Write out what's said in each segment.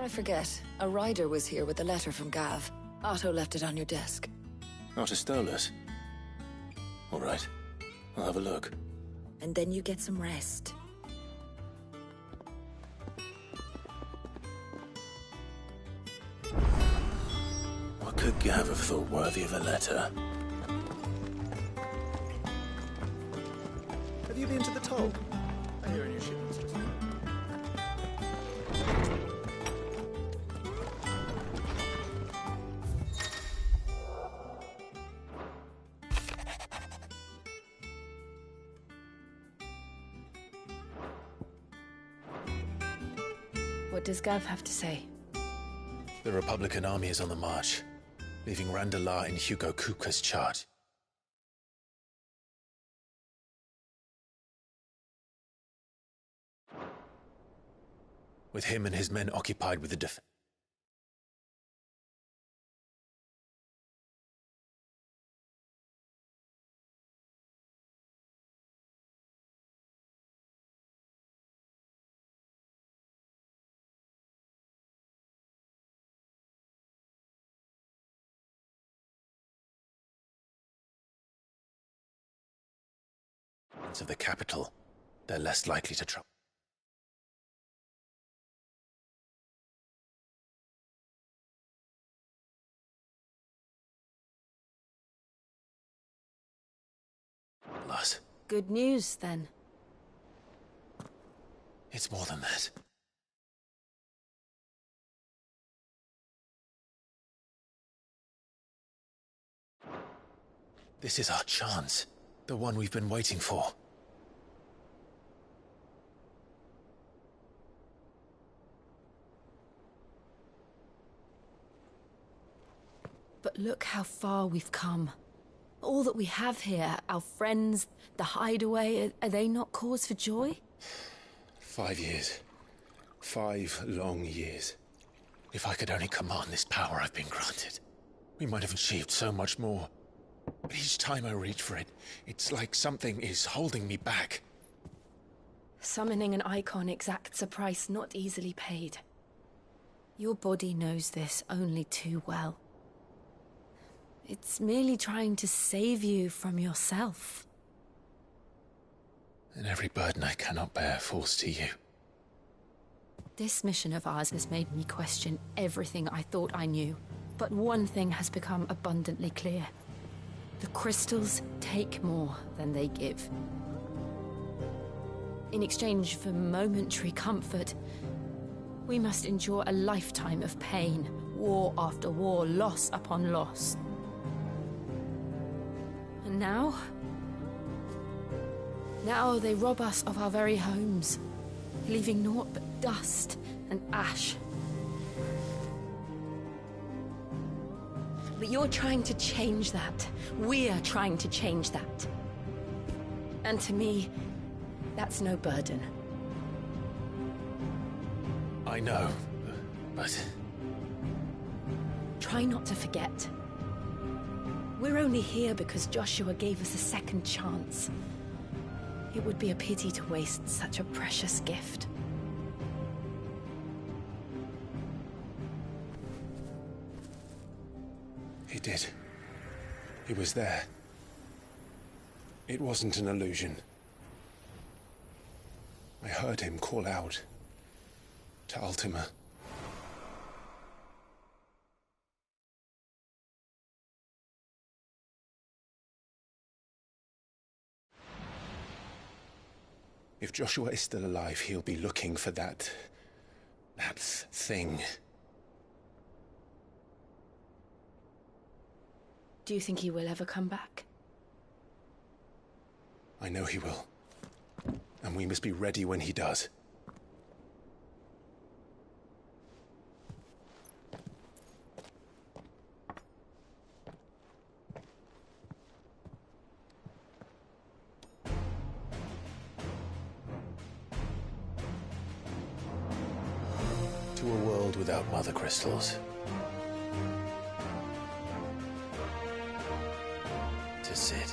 I forget, a rider was here with a letter from Gav. Otto left it on your desk. Not a Stolas. All right, I'll have a look. And then you get some rest. What could Gav have thought worthy of a letter? Have you been to the toll? I hear a new shipment's just... What does Gav have to say? The Republican army is on the march, leaving Randalar in Hugo Kupka's charge. With him and his men occupied with the defense. Of the capital, they're less likely to trouble. Plus, Good news, then. it's more than that. This is our chance, the one we've been waiting for. But look how far we've come. All that we have here, our friends, the hideaway, are they not cause for joy? 5 years. 5 long years. If I could only command this power I've been granted, we might have achieved so much more. But each time I reach for it, it's like something is holding me back. Summoning an icon exacts a price not easily paid. Your body knows this only too well. It's merely trying to save you from yourself. And every burden I cannot bear falls to you. This mission of ours has made me question everything I thought I knew. But one thing has become abundantly clear. The crystals take more than they give. In exchange for momentary comfort, we must endure a lifetime of pain, war after war, loss upon loss. And now they rob us of our very homes, leaving naught but dust and ash. But you're trying to change that. We're trying to change that. And to me, that's no burden. I know, but... Try not to forget. We're only here because Joshua gave us a second chance. It would be a pity to waste such a precious gift. He did. He was there. It wasn't an illusion. I heard him call out to Ultima. If Joshua is still alive, he'll be looking for that thing. Do you think he will ever come back? I know he will. And we must be ready when he does. To a world without mother crystals. To Sid.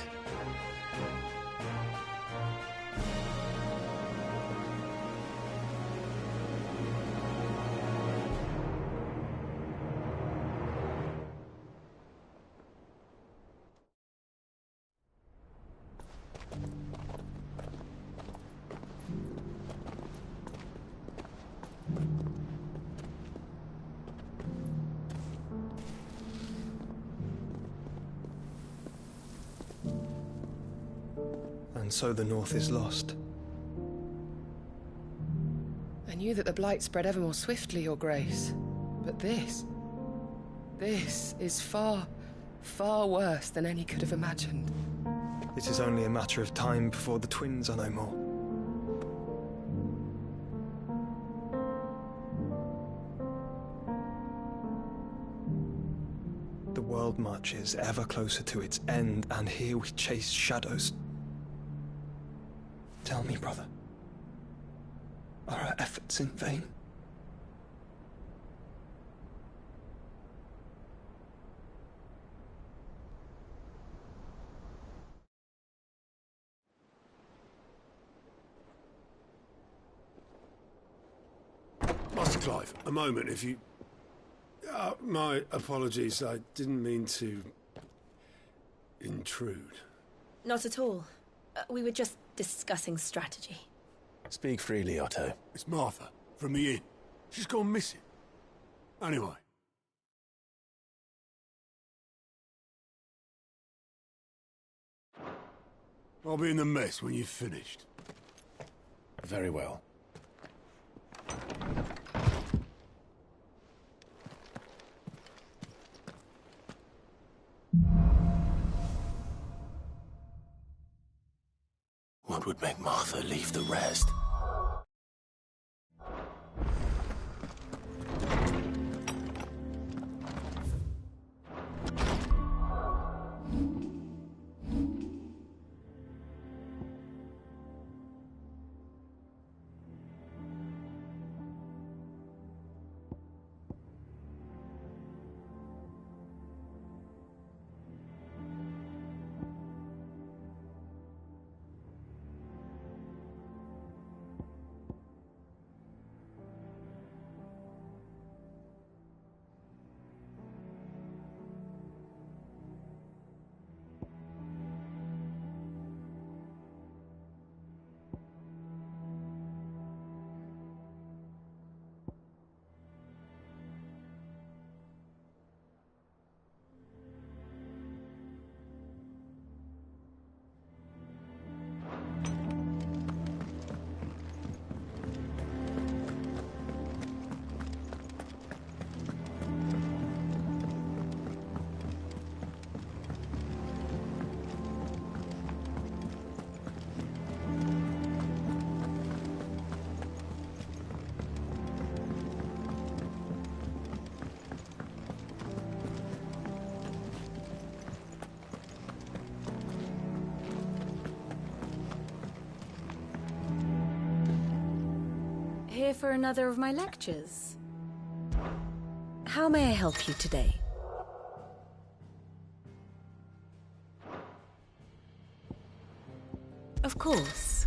and so the North is lost. I knew that the Blight spread ever more swiftly, Your Grace. But this is far, far worse than any could have imagined. It is only a matter of time before the twins are no more. The world marches ever closer to its end, and here we chase shadows. Tell me, brother, are our efforts in vain? Master Clive, a moment, if you... my apologies, I didn't mean to... intrude. Not at all. We were just discussing strategy. Speak freely, Otto. It's Martha, from the inn. She's gone missing. Anyway. I'll be in the mess when you've finished. Very well. What would make Martha leave the rest? Here for another of my lectures. How may I help you today? Of course.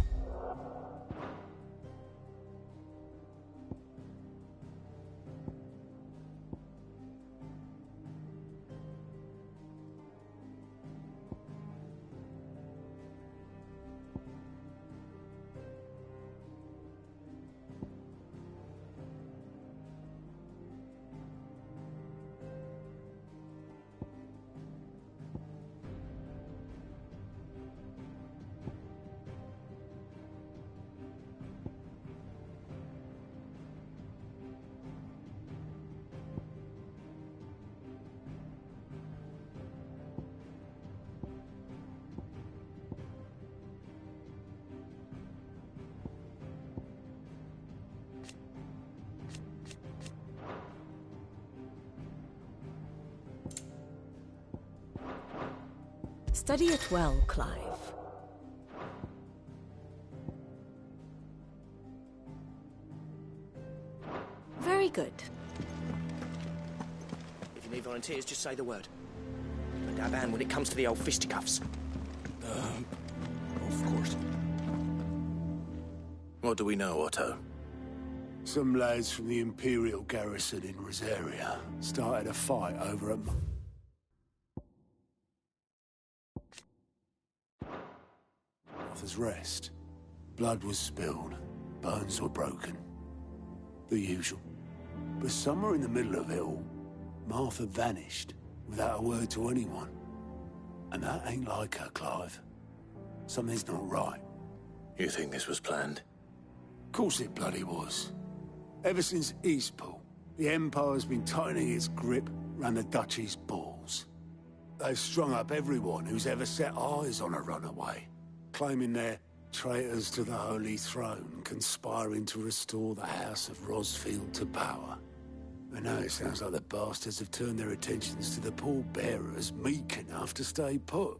Study it well, Clive. Very good. If you need volunteers, just say the word. But dab hand when it comes to the old fisticuffs. Of course. What do we know, Otto? Some lads from the Imperial garrison in Rosaria started a fight over at... Martha's rest. Blood was spilled. Bones were broken. The usual. But somewhere in the middle of it all, Martha vanished without a word to anyone. And that ain't like her, Clive. Something's not right. You think this was planned? Of course it bloody was. Ever since Eastpool, the Empire's been tightening its grip round the Duchy's balls. They've strung up everyone who's ever set eyes on a runaway, claiming they're traitors to the Holy Throne, conspiring to restore the House of Rosfield to power. And now it sounds like the bastards have turned their attentions to the pallbearers meek enough to stay put.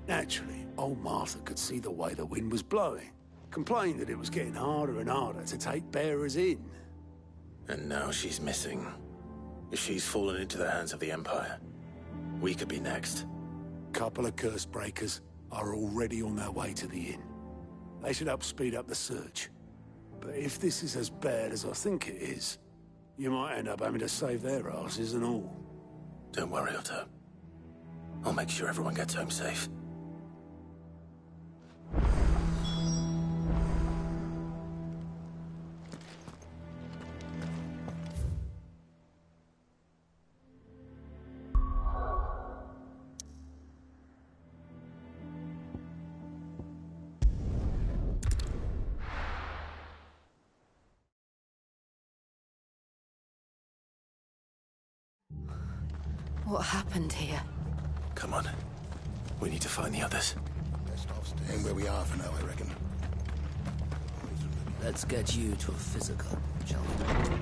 Naturally, old Martha could see the way the wind was blowing, complained that it was getting harder and harder to take bearers in. And now she's missing. If she's fallen into the hands of the Empire, we could be next. Couple of curse breakers are already on their way to the inn. They should help speed up the search. But if this is as bad as I think it is, you might end up having to save their asses and all. Don't worry, Otto. I'll make sure everyone gets home safe. What happened here? Come on. We need to find the others. Best off staying where we are for now, I reckon. Let's get you to a physical, shall we?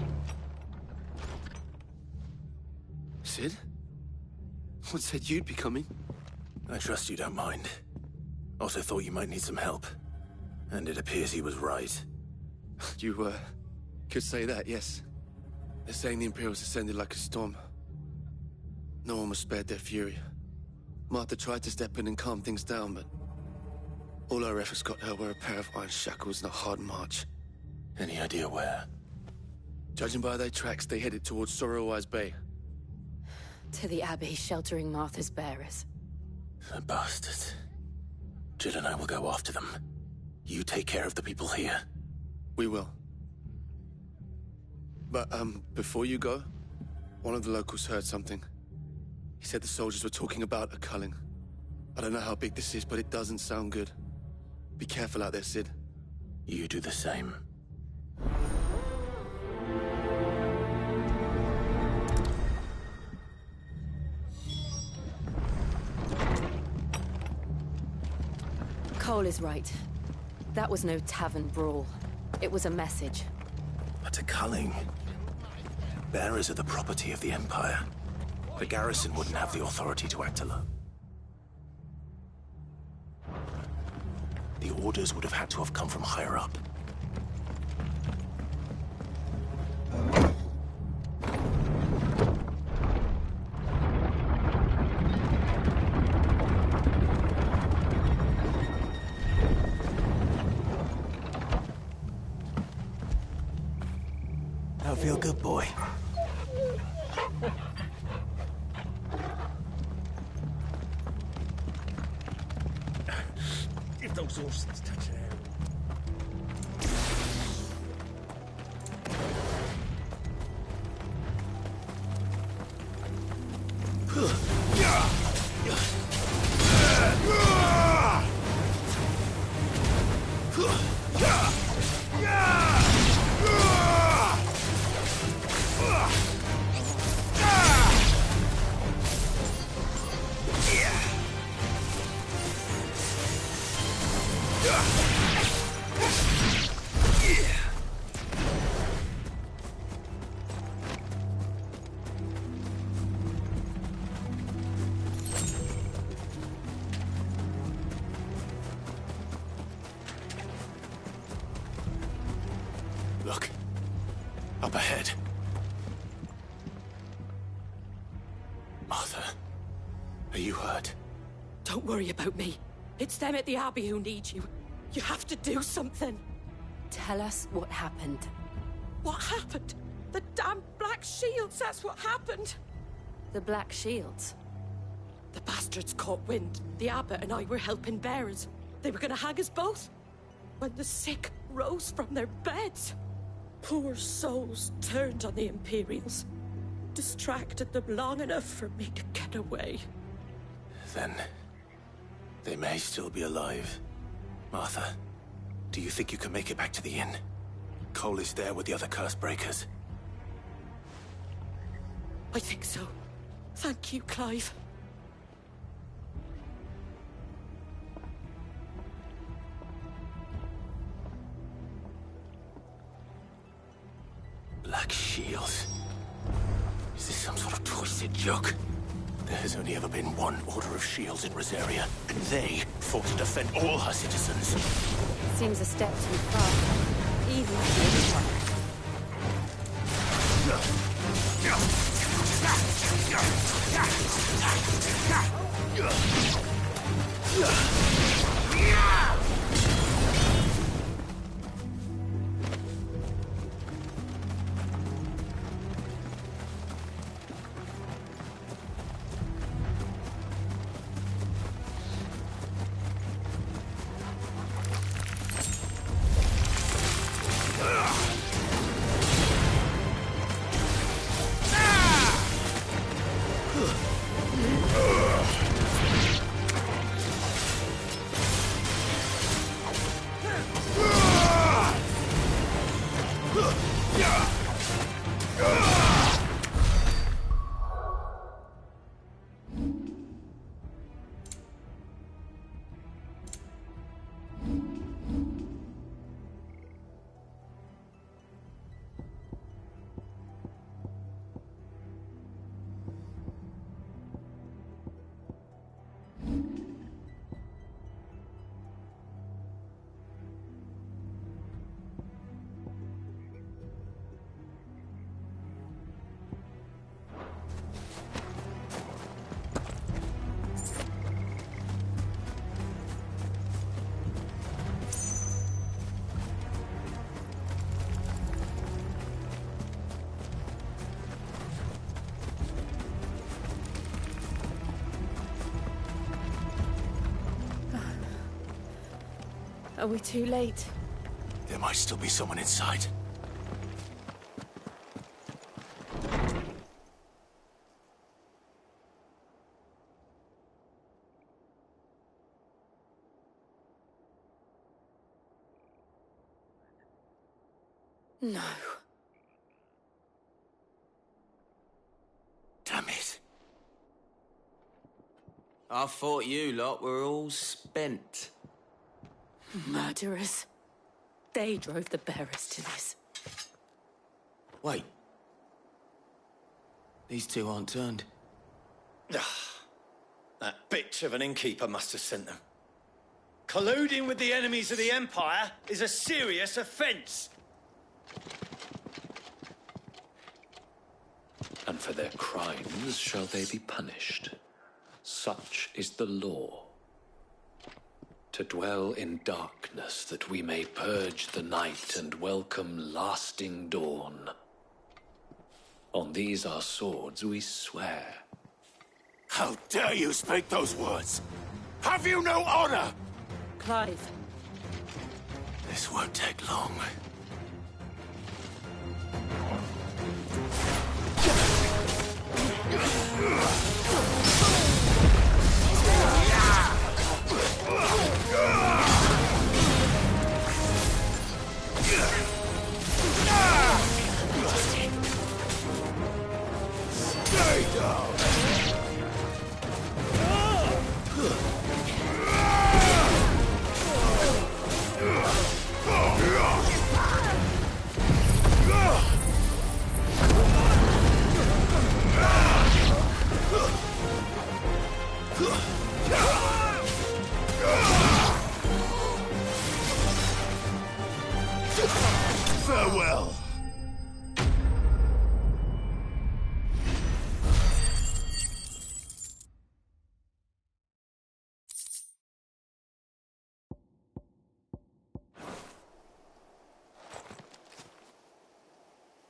Sid? What said you'd be coming? I trust you don't mind. Also thought you might need some help. And it appears he was right. You, could say that, yes. They're saying the Imperials ascended like a storm. No one was spared their fury. Martha tried to step in and calm things down, but all our efforts got her were a pair of iron shackles and a hard march. Any idea where? Judging by their tracks, they headed towards Sorrowwise Bay. To the Abbey, sheltering Martha's bearers. The bastards. Jill and I will go after them. You take care of the people here. We will. But, before you go, one of the locals heard something. He said the soldiers were talking about a culling. I don't know how big this is, but it doesn't sound good. Be careful out there, Sid. You do the same. Cole is right. That was no tavern brawl. It was a message. But a culling. Bearers are the property of the Empire. The garrison wouldn't have the authority to act alone. The orders would have had to have come from higher up. Now feel good, boy. If those horses touch an arrow. Look. Up ahead. Martha, are you hurt? Don't worry about me. It's them at the Abbey who need you. You have to do something. Tell us what happened. What happened? The damn Black Shields, that's what happened. The Black Shields? The bastards caught wind. The abbot and I were helping bearers. They were gonna hang us both. When the sick rose from their beds, poor souls turned on the Imperials. Distracted them long enough for me to get away. Then They may still be alive. Martha, do you think you can make it back to the inn? Cole is there with the other curse breakers. I think so. Thank you, Clive. Black shields. Is this some sort of twisted joke? There has only ever been one Order of Shields in Rosaria, and they fought to defend all her citizens. Seems a step too far. Even for the Empire. Are we too late? There might still be someone inside. No. Damn it. I thought you lot were all spent. Murderers. They drove the bearers to this. Wait. These two aren't turned. That bitch of an innkeeper must have sent them. Colluding with the enemies of the Empire is a serious offence. And for their crimes shall they be punished. Such is the law. To dwell in darkness that we may purge the night and welcome lasting dawn. On these our swords we swear. How dare you speak those words? Have you no honor? Clive. This won't take long. Stay down! Farewell.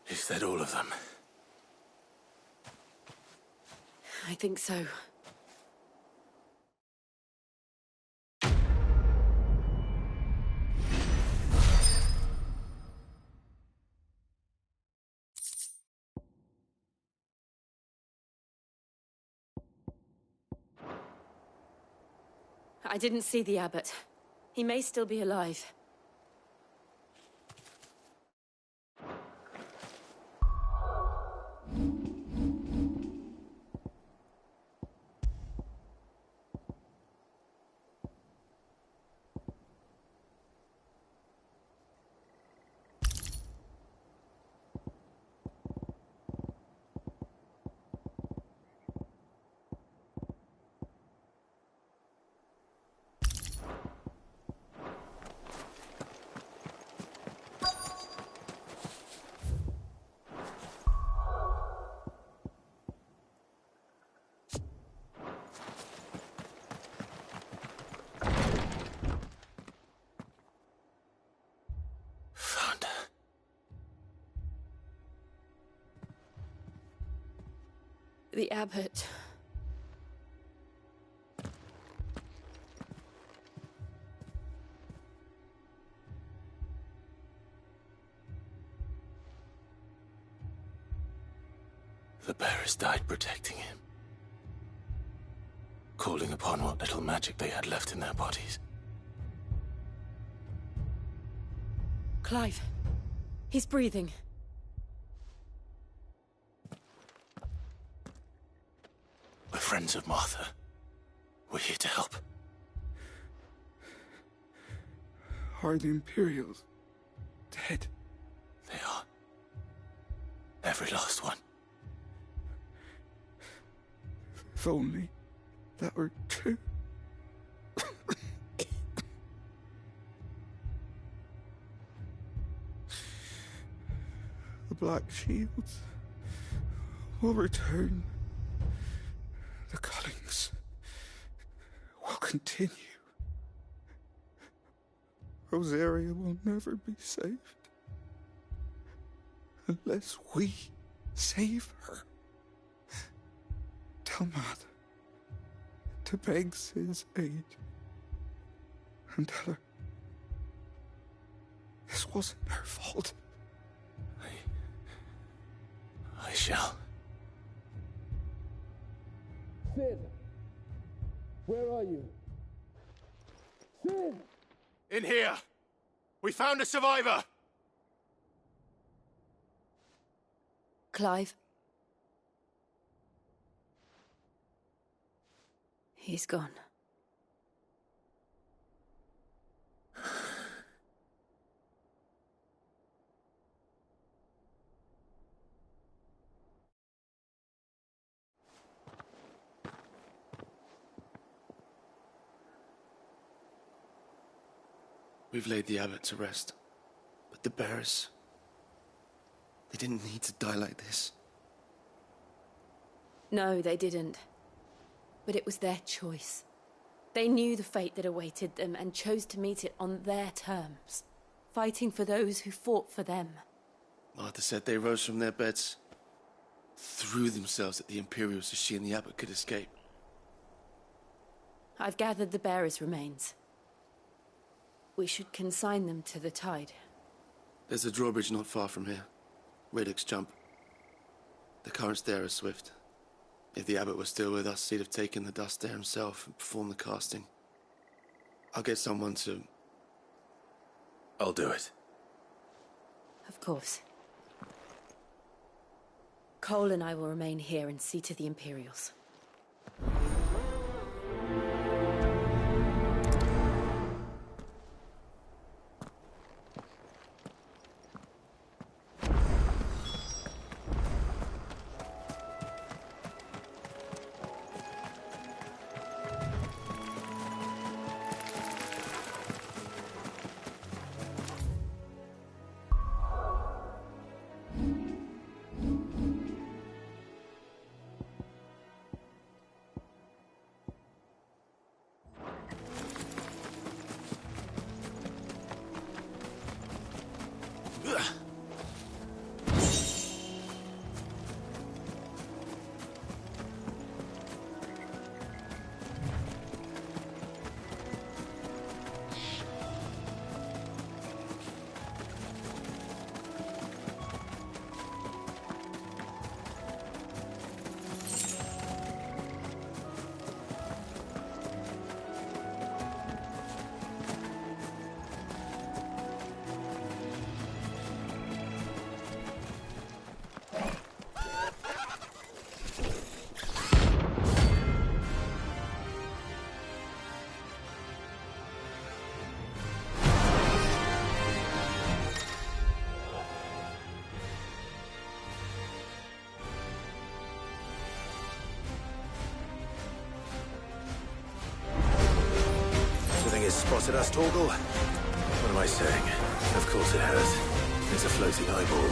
Is that all of them? I think so. I didn't see the abbot. He may still be alive. The abbot. The bearers died protecting him, calling upon what little magic they had left in their bodies. Clive. He's breathing. We're friends of Martha. We're here to help. Are the Imperials dead? They are. Every last one. If only that were true. The Black Shields will return. The cullings will continue. Rosaria will never be saved unless we save her. Tell Mother to beg Sid's aid and tell her this wasn't her fault. I shall. Sid! Where are you? Sid! In here! We found a survivor! Clive. He's gone. We've laid the abbot to rest. But the bearers... they didn't need to die like this. No, they didn't. But it was their choice. They knew the fate that awaited them and chose to meet it on their terms, fighting for those who fought for them. Martha said they rose from their beds, threw themselves at the Imperials so she and the abbot could escape. I've gathered the bearers' remains. We should consign them to the tide. There's a drawbridge not far from here. Radix Jump. The currents there are swift. If the abbot was still with us, he'd have taken the dust there himself and performed the casting. I'll get someone to... I'll do it. Of course. Cole and I will remain here and see to the Imperials. has spotted us, Torgal? What am I saying? Of course it has. It's a floating eyeball.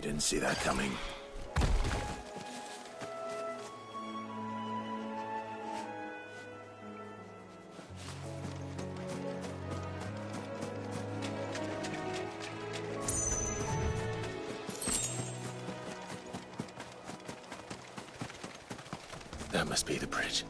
Didn't see that coming. That must be the bridge.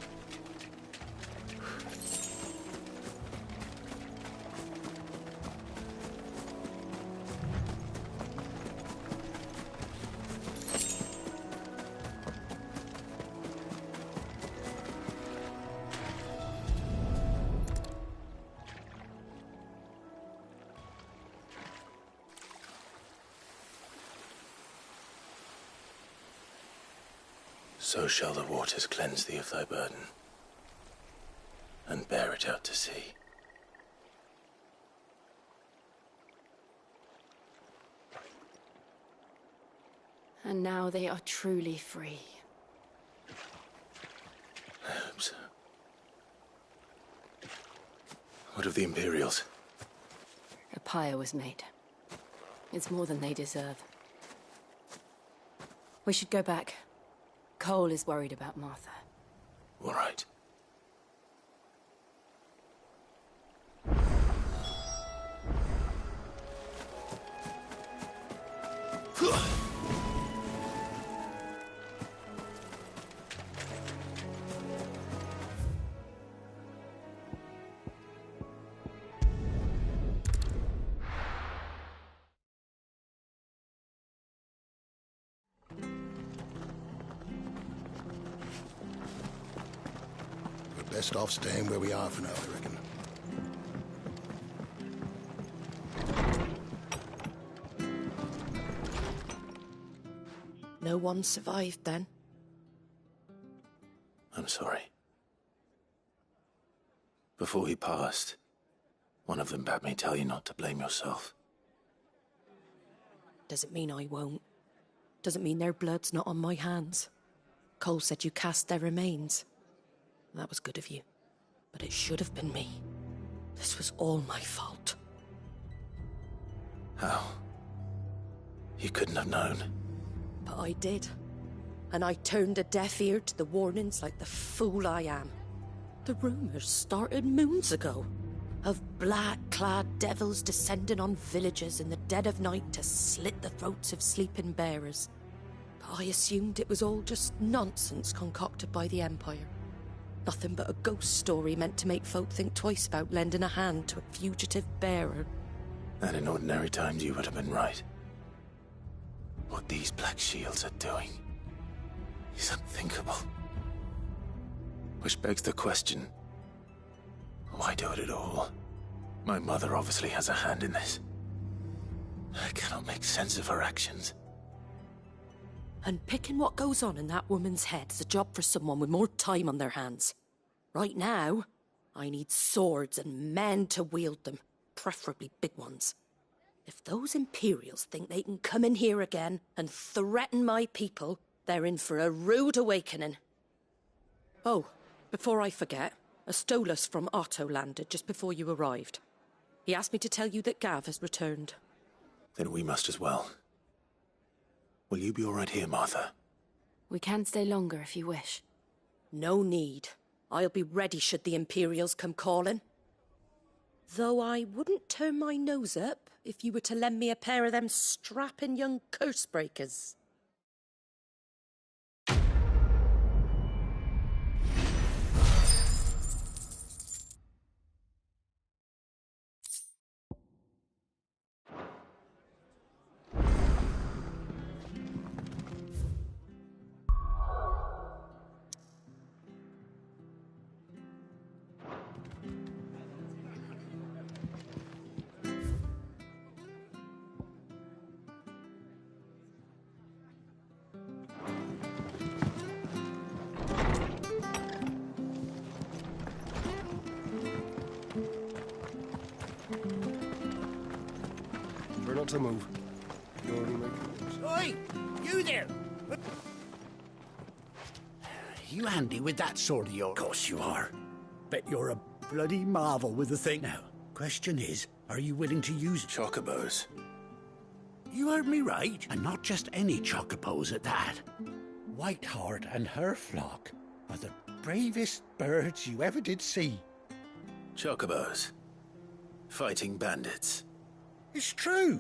So shall the waters cleanse thee of thy burden, and bear it out to sea. And now they are truly free. I hope so. What of the Imperials? A pyre was made. It's more than they deserve. We should go back. Cole is worried about Martha. All right. We're best off staying where we are for now, I reckon. No one survived then? I'm sorry. Before he passed, one of them bade me tell you not to blame yourself. Doesn't mean I won't. Doesn't mean their blood's not on my hands. Cole said you cast their remains. That was good of you. But it should have been me. This was all my fault. How? You couldn't have known. But I did. And I turned a deaf ear to the warnings like the fool I am. The rumours started moons ago. Of black-clad devils descending on villages in the dead of night to slit the throats of sleeping bearers. But I assumed it was all just nonsense concocted by the Empire. Nothing but a ghost story meant to make folk think twice about lending a hand to a fugitive bearer. And in ordinary times you would have been right. What these Black Shields are doing is unthinkable. Which begs the question, why do it at all? My mother obviously has a hand in this. I cannot make sense of her actions. And picking what goes on in that woman's head is a job for someone with more time on their hands. Right now, I need swords and men to wield them, preferably big ones. If those Imperials think they can come in here again and threaten my people, they're in for a rude awakening. Oh, before I forget, a Stolas from Otto landed just before you arrived. He asked me to tell you that Gav has returned. Then we must as well. Will you be all right here, Martha? We can stay longer if you wish. No need. I'll be ready should the Imperials come calling. Though I wouldn't turn my nose up if you were to lend me a pair of them strapping young curse-breakers. We're not to move. You already make moves. Oi! You there! You handy with that sword of yours? Of course you are. Bet you're a bloody marvel with the thing. Now, question is, are you willing to use chocobos? You heard me right. And not just any chocobos at that. Whiteheart and her flock are the bravest birds you ever did see. Chocobos. Fighting bandits. It's true.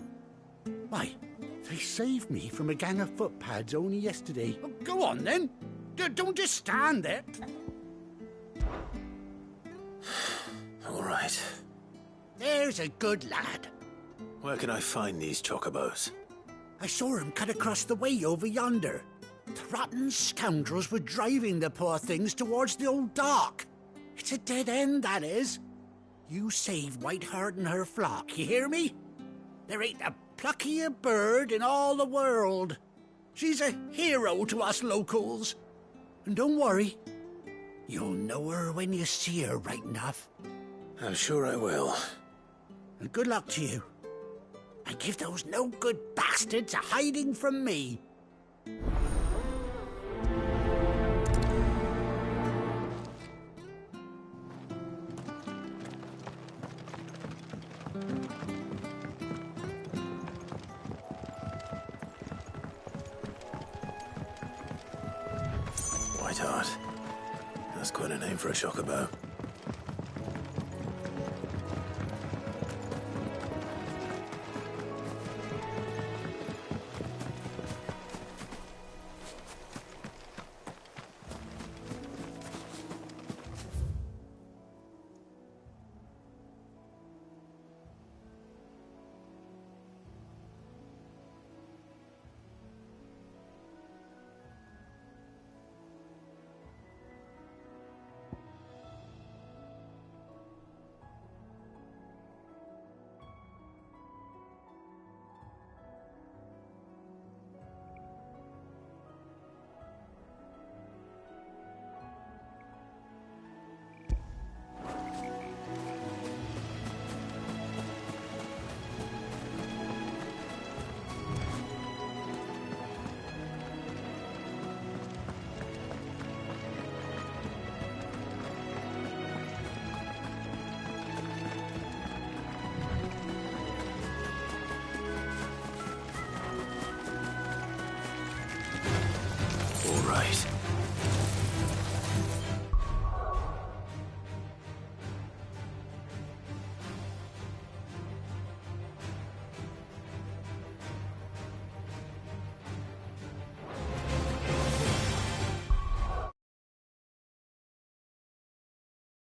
Why, they saved me from a gang of footpads only yesterday. Well, go on then. Don't just stand there. All right. There's a good lad. Where can I find these chocobos? I saw him cut across the way over yonder. The rotten scoundrels were driving the poor things towards the old dock. It's a dead end, that is. You save Whiteheart and her flock, you hear me? There ain't a pluckier bird in all the world. She's a hero to us locals. And don't worry, you'll know her when you see her right enough. I'm sure I will. And good luck to you. And give those no-good bastards a hiding from me. quite a name for a shockabout.